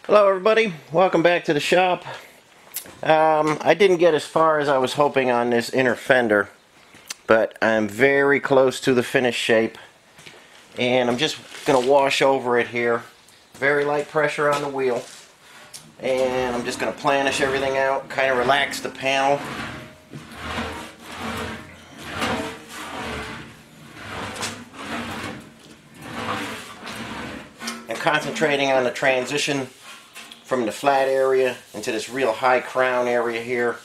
Hello everybody, welcome back to the shop. I didn't get as far as I was hoping on this inner fender, but I'm very close to the finished shape, and I'm just going to wash over it here. Very light pressure on the wheel, and I'm just going to planish everything out, kind of relax the panel. And concentrating on the transition from the flat area into this real high crown area here.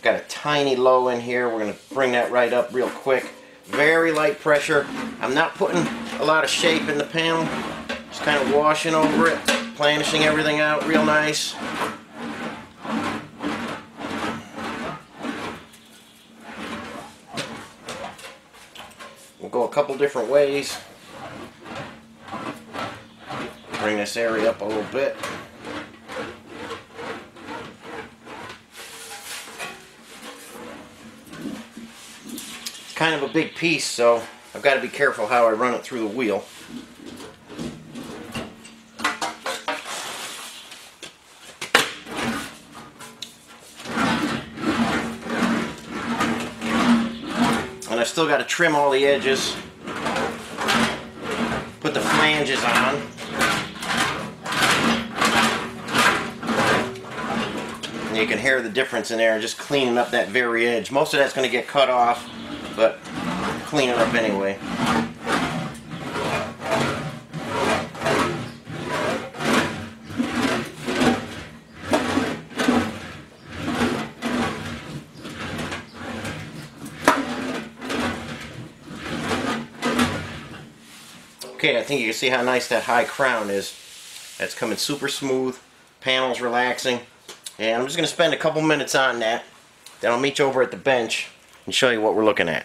Got a tiny low in here. We're going to bring that right up real quick. Very light pressure. I'm not putting a lot of shape in the panel. Just kind of washing over it, planishing everything out real nice. We'll go a couple different ways. Bring this area up a little bit. Kind of a big piece, so I've got to be careful how I run it through the wheel. And I've still got to trim all the edges, put the flanges on. And you can hear the difference in there, just cleaning up that very edge. Most of that's going to get cut off, but clean it up anyway. Okay, I think you can see how nice that high crown is. That's coming super smooth, panel's relaxing, and I'm just going to spend a couple minutes on that. Then I'll meet you over at the bench and show you what we're looking at.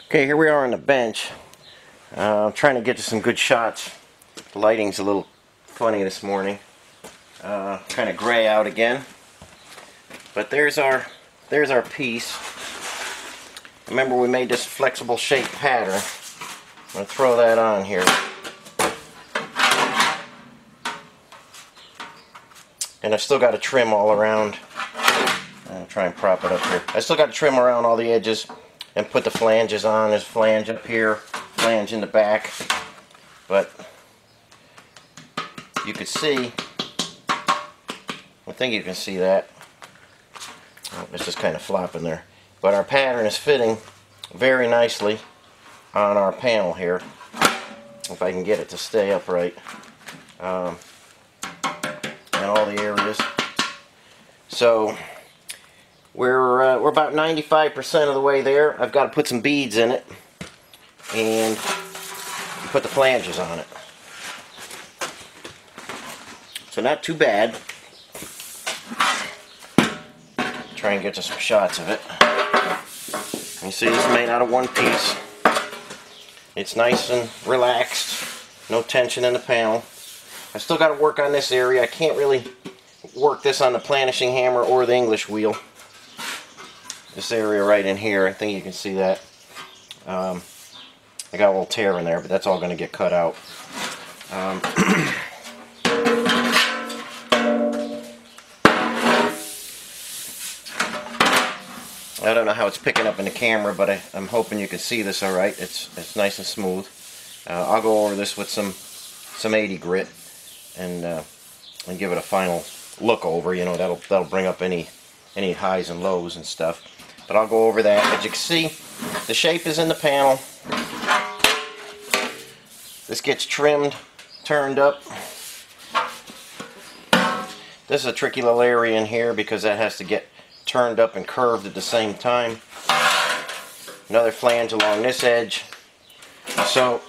Okay, here we are on the bench. I'm trying to get to some good shots. The lighting's a little funny this morning. Kind of gray out again. But there's our piece. Remember, we made this flexible shape pattern. I'm going to throw that on here. And I've still got to trim all around. I'll try and prop it up here. I still got to trim around all the edges and put the flanges on. There's a flange up here, flange in the back. But you can see, I think you can see that. Oh, it's just kind of flopping there. But our pattern is fitting very nicely on our panel here. If I can get it to stay upright. In all the areas. So we're about 95% of the way there. I've got to put some beads in it and put the flanges on it. So not too bad. Try and get to some shots of it. You see, this is made out of one piece. It's nice and relaxed. No tension in the panel. I still got to work on this area. I can't really work this on the planishing hammer or the English wheel. This area right in here, I think you can see that. I got a little tear in there, but that's all going to get cut out. I don't know how it's picking up in the camera, but I'm hoping you can see this all right. It's nice and smooth. I'll go over this with some 80 grit. And give it a final look over. You know, that'll bring up any highs and lows and stuff. But I'll go over that. As you can see, the shape is in the panel. This gets trimmed, turned up. This is a tricky little area in here because that has to get turned up and curved at the same time. Another flange along this edge. So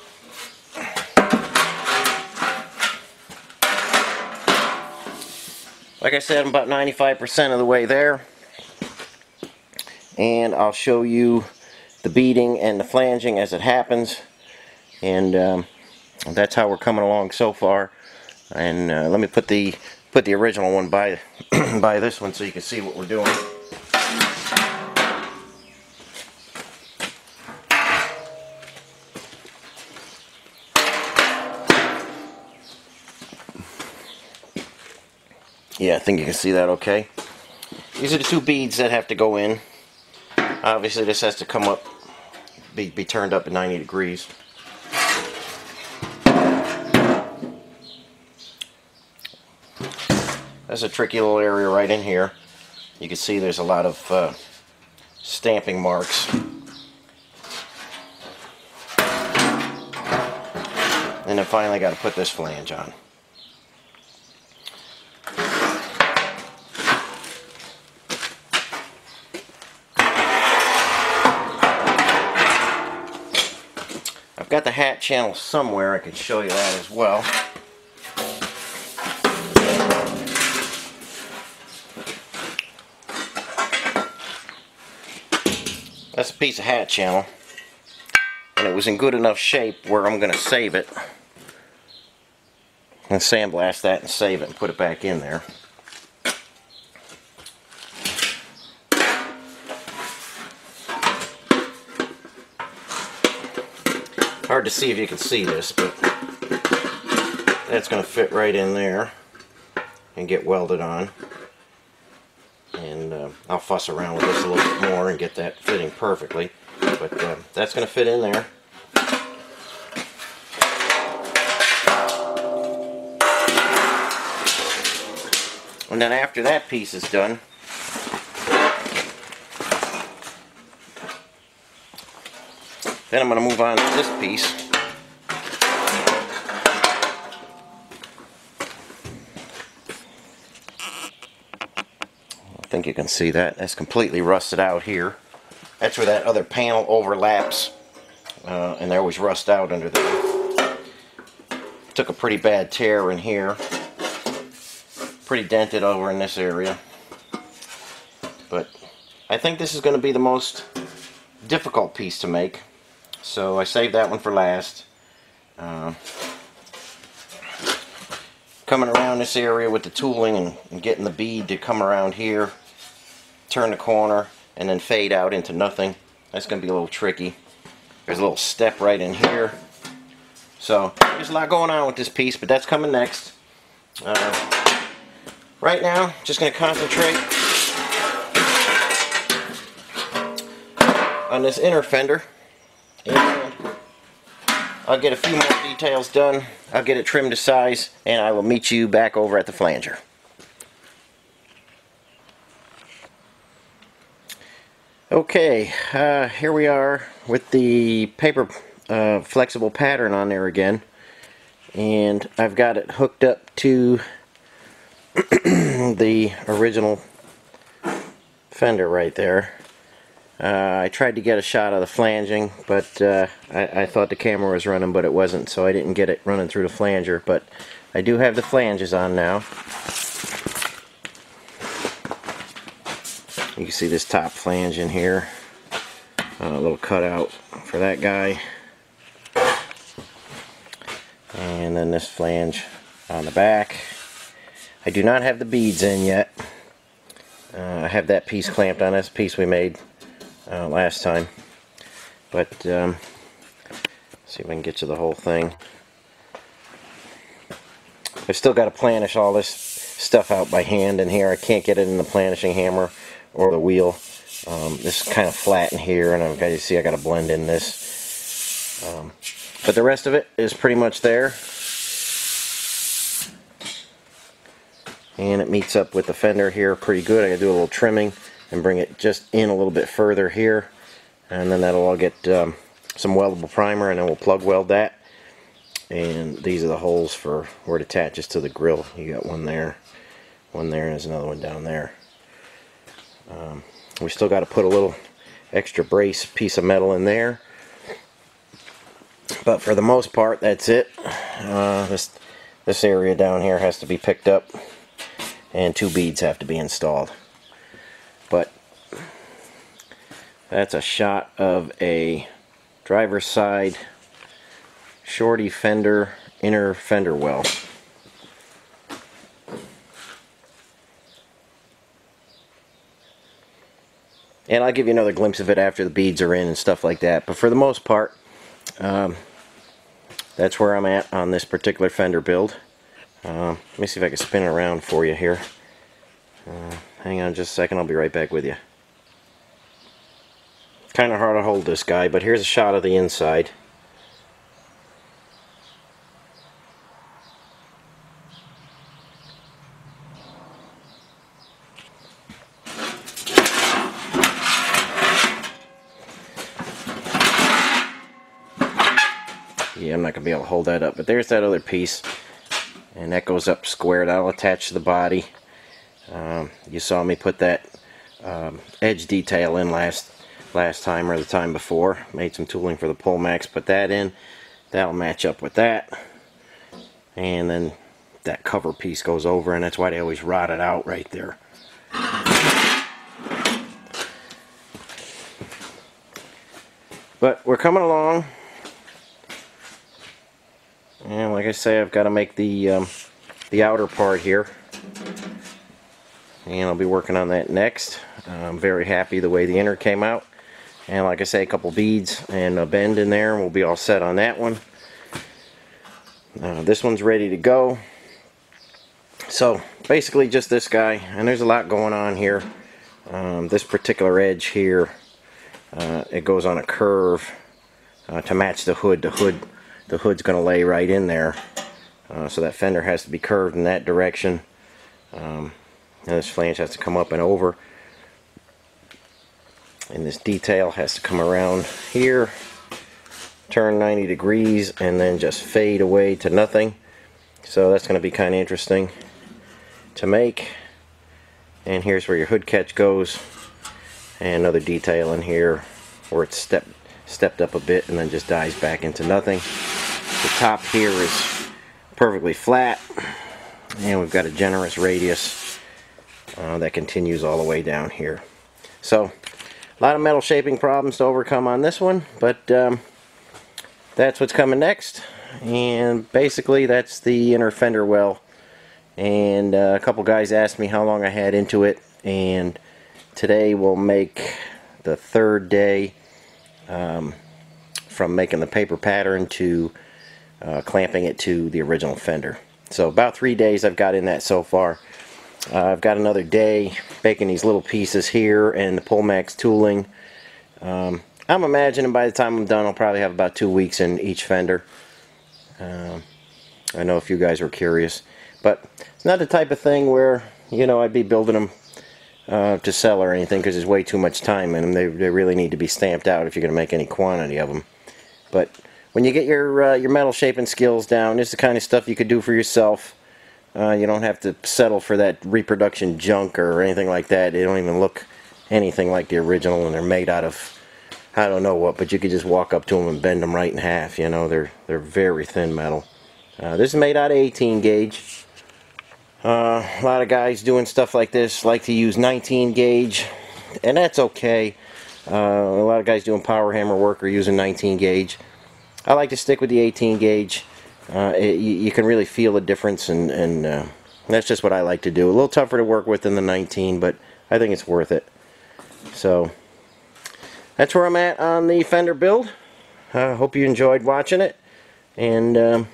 like I said, I'm about 95% of the way there, and I'll show you the beading and the flanging as it happens, and that's how we're coming along so far. And let me put the original one by by this one so you can see what we're doing. Yeah, I think you can see that okay. These are the 2 beads that have to go in. Obviously this has to come up, be turned up at 90 degrees. That's a tricky little area right in here. You can see there's a lot of stamping marks. And then finally got to put this flange on. I've got the hat channel somewhere. I can show you that as well. That's a piece of hat channel, and it was in good enough shape where I'm going to save it and sandblast that and save it and put it back in there. Hard to see if you can see this, but that's going to fit right in there and get welded on. And I'll fuss around with this a little bit more and get that fitting perfectly, but that's going to fit in there. And then after that piece is done, then I'm going to move on to this piece. I think you can see that. That's completely rusted out here. That's where that other panel overlaps, and there was rust out under there. Took a pretty bad tear in here. Pretty dented over in this area. But I think this is going to be the most difficult piece to make, so I saved that one for last. Coming around this area with the tooling and getting the bead to come around here, turn the corner, and then fade out into nothing. That's going to be a little tricky. There's a little step right in here. So there's a lot going on with this piece, but that's coming next. Right now, just going to concentrate on this inner fender. And I'll get a few more details done. I'll get it trimmed to size, and I will meet you back over at the flanger. Okay, here we are with the paper flexible pattern on there again, and I've got it hooked up to the original fender right there. I tried to get a shot of the flanging, but I thought the camera was running, but it wasn't, so I didn't get it running through the flanger. But I do have the flanges on now. You can see this top flange in here, a little cutout for that guy, and then this flange on the back. I do not have the beads in yet. I have that piece clamped on. That's the piece we made last time, but see if I can get you the whole thing. I've still got to planish all this stuff out by hand in here. I can't get it in the planishing hammer or the wheel. This is kind of flat in here, and I've got, you see, I got to blend in this. But the rest of it is pretty much there, and it meets up with the fender here pretty good. I got to do a little trimming and bring it just in a little bit further here, and then that'll all get some weldable primer, and then we'll plug weld that. And these are the holes for where it attaches to the grill. You got one there, and there's another one down there. We still got to put a little extra brace piece of metal in there, but for the most part that's it. This area down here has to be picked up, and 2 beads have to be installed. But that's a shot of a driver's side shorty fender inner fender well. And I'll give you another glimpse of it after the beads are in and stuff like that. But for the most part, that's where I'm at on this particular fender build. Let me see if I can spin it around for you here. Hang on just a second, I'll be right back with you. Kind of hard to hold this guy, but here's a shot of the inside. Yeah, I'm not going to be able to hold that up, but there's that other piece, and that goes up square. That'll attach to the body. You saw me put that edge detail in last time or the time before. Made some tooling for the pole max, put that in. That'll match up with that, and then that cover piece goes over, and that's why they always rot it out right there. But we're coming along. And like I say, I've got to make the outer part here, and I'll be working on that next. I'm very happy the way the inner came out, and like I say, a couple beads and a bend in there, and we'll be all set on that one. This one's ready to go. So basically just this guy, and there's a lot going on here. This particular edge here, it goes on a curve to match the hood. The hood's going to lay right in there, so that fender has to be curved in that direction, and this flange has to come up and over, and this detail has to come around here, turn 90 degrees, and then just fade away to nothing. So that's going to be kind of interesting to make. And here's where your hood catch goes, and another detail in here where it's stepped up a bit and then just dies back into nothing. The top here is perfectly flat, and we've got a generous radius that continues all the way down here. So a lot of metal shaping problems to overcome on this one, but that's what's coming next. And basically that's the inner fender well, and a couple guys asked me how long I had into it, and today we'll make the third day from making the paper pattern to clamping it to the original fender. So about 3 days I've got in that so far. I've got another day making these little pieces here and the pole max tooling. I'm imagining by the time I'm done I'll probably have about 2 weeks in each fender. I know a few guys were curious, but it's not the type of thing where, you know, I'd be building them to sell or anything, because there's way too much time in them. They really need to be stamped out if you're going to make any quantity of them. But when you get your metal shaping skills down, this is the kind of stuff you could do for yourself. You don't have to settle for that reproduction junk or anything like that. They don't even look anything like the original, and they're made out of I don't know what, but you could just walk up to them and bend them right in half. You know, they're very thin metal. This is made out of 18 gauge. A lot of guys doing stuff like this like to use 19 gauge, and that's okay. A lot of guys doing power hammer work are using 19 gauge. I like to stick with the 18 gauge. You can really feel the difference, and that's just what I like to do. A little tougher to work with than the 19, but I think it's worth it. So that's where I'm at on the fender build. Hope you enjoyed watching it, and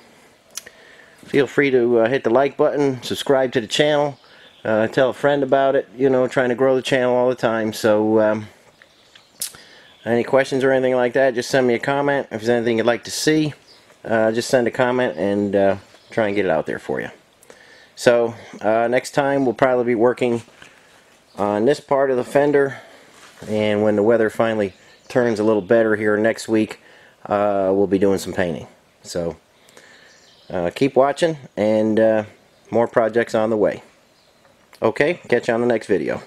feel free to hit the like button, subscribe to the channel, tell a friend about it. You know, trying to grow the channel all the time. So any questions or anything like that, just send me a comment. If there's anything you'd like to see, just send a comment, and try and get it out there for you. So next time we'll probably be working on this part of the fender, and when the weather finally turns a little better here next week, we'll be doing some painting. So keep watching, and more projects on the way. Okay, catch you on the next video.